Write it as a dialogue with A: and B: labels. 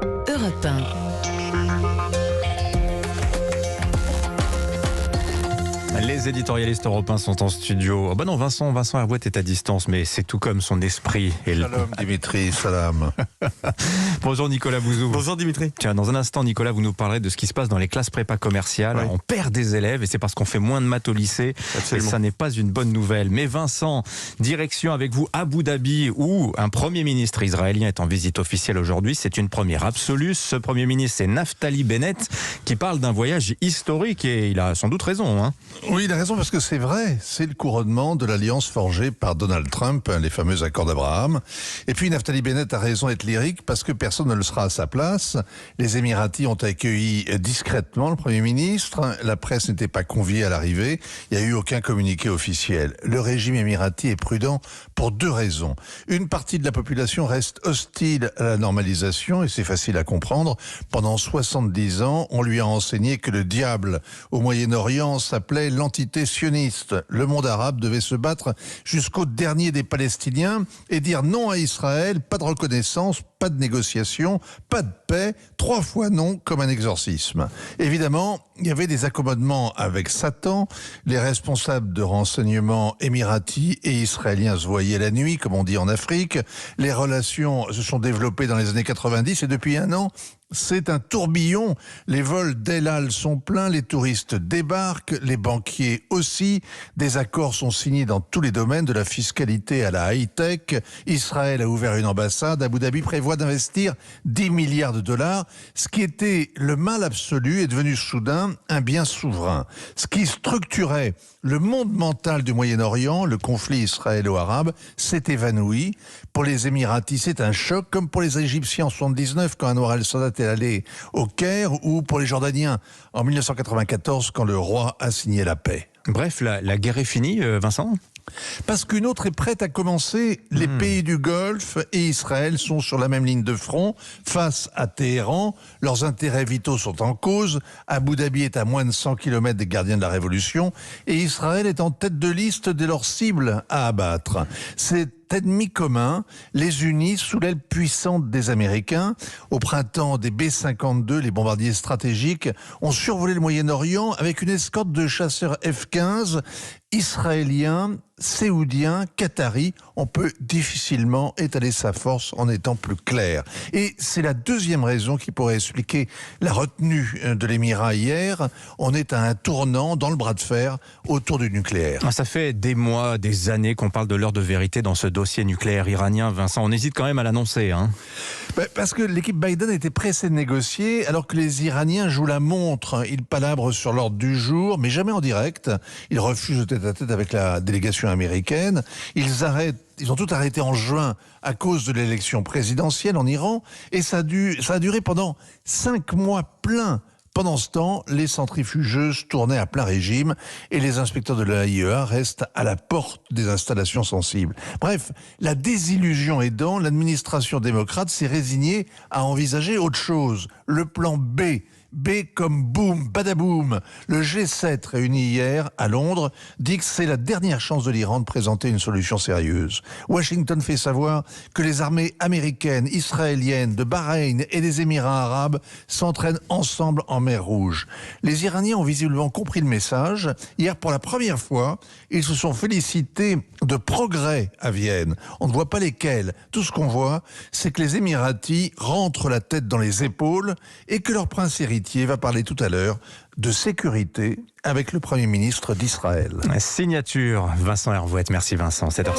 A: Europe 1.
B: Les éditorialistes européens sont en studio. Oh bah non, Vincent Hervouet est à distance, mais c'est tout comme son esprit.
C: Salam Dimitri, salam.
B: Bonjour Nicolas Bouzou.
D: Bonjour Dimitri.
B: Tiens, dans un instant, Nicolas, vous nous parlerez de ce qui se passe dans les classes prépa commerciales.
D: Oui.
B: On perd des élèves et c'est parce qu'on fait moins de maths au lycée.
D: Absolument.
B: Et ça n'est pas une bonne nouvelle. Mais Vincent, direction avec vous Abu Dhabi, où un Premier ministre israélien est en visite officielle aujourd'hui. C'est une première absolue. Ce Premier ministre, c'est Naftali Bennett, qui parle d'un voyage historique et il a sans doute raison, hein.
C: Oui, il a raison parce que c'est vrai, c'est le couronnement de l'alliance forgée par Donald Trump, les fameux accords d'Abraham. Et puis Naftali Bennett a raison d'être lyrique parce que personne ne le sera à sa place. Les Émiratis ont accueilli discrètement le Premier ministre. La presse n'était pas conviée à l'arrivée. Il n'y a eu aucun communiqué officiel. Le régime émirati est prudent pour deux raisons. Une partie de la population reste hostile à la normalisation et c'est facile à comprendre. Pendant 70 ans, on lui a enseigné que le diable au Moyen-Orient s'appelait l'entité sioniste. Le monde arabe devait se battre jusqu'au dernier des Palestiniens et dire non à Israël, pas de reconnaissance, pas de négociation, pas de paix, 3 fois non comme un exorcisme. Évidemment, il y avait des accommodements avec Satan. Les responsables de renseignement émiratis et israéliens se voyaient la nuit, comme on dit en Afrique. Les relations se sont développées dans les années 90 et depuis un an, c'est un tourbillon. Les vols d'El Al sont pleins, les touristes débarquent, les banquiers aussi. Des accords sont signés dans tous les domaines, de la fiscalité à la high-tech. Israël a ouvert une ambassade. Abu Dhabi prévoit d'investir 10 milliards de dollars. Ce qui était le mal absolu est devenu soudain un bien souverain. Ce qui structurait le monde mental du Moyen-Orient, le conflit israélo-arabe, s'est évanoui. Pour les Émiratis, c'est un choc, comme pour les Égyptiens en 79, quand Anwar el-Sadat est allé au Caire, ou pour les Jordaniens en 1994, quand le roi a signé la paix.
B: Bref, la guerre est finie, Vincent ?
C: Parce qu'une autre est prête à commencer. Les pays du Golfe et Israël sont sur la même ligne de front face à Téhéran. Leurs intérêts vitaux sont en cause. Abu Dhabi est à moins de 100 km des gardiens de la Révolution et Israël est en tête de liste de leurs cibles à abattre. Cet ennemi commun les unit sous l'aile puissante des Américains. Au printemps, des B-52, les bombardiers stratégiques, ont survolé le Moyen-Orient avec une escorte de chasseurs F-15 israéliens, séoudiens, qataris. On peut difficilement étaler sa force en étant plus clair. Et c'est la deuxième raison qui pourrait expliquer la retenue de l'Émirat hier. On est à un tournant dans le bras de fer autour du nucléaire.
B: Ça fait des mois, des années qu'on parle de l'heure de vérité dans ce dossier nucléaire iranien. Vincent, on hésite quand même à l'annoncer, hein.
C: Parce que l'équipe Biden était pressée de négocier alors que les Iraniens jouent la montre. Ils palabrent sur l'ordre du jour, mais jamais en direct. Ils refusent le tête-à-tête avec la délégation américaine. Ils ont tout arrêté en juin à cause de l'élection présidentielle en Iran et ça a duré pendant 5 mois pleins. Pendant ce temps, les centrifugeuses tournaient à plein régime et les inspecteurs de l'AIEA restent à la porte des installations sensibles. Bref, la désillusion aidant, l'administration démocrate s'est résignée à envisager autre chose. Le plan B. B comme boum, badaboum. Le G7 réuni hier à Londres dit que c'est la dernière chance de l'Iran de présenter une solution sérieuse. Washington fait savoir que les armées américaines, israéliennes, de Bahreïn et des Émirats arabes s'entraînent ensemble en mer Rouge. Les Iraniens ont visiblement compris le message. Hier, pour la première fois, ils se sont félicités de progrès à Vienne. On ne voit pas lesquels. Tout ce qu'on voit, c'est que les Émiratis rentrent la tête dans les épaules et que leur prince héritier va parler tout à l'heure de sécurité avec le Premier ministre d'Israël.
B: Signature, Vincent Hervouet. Merci Vincent. 7h07.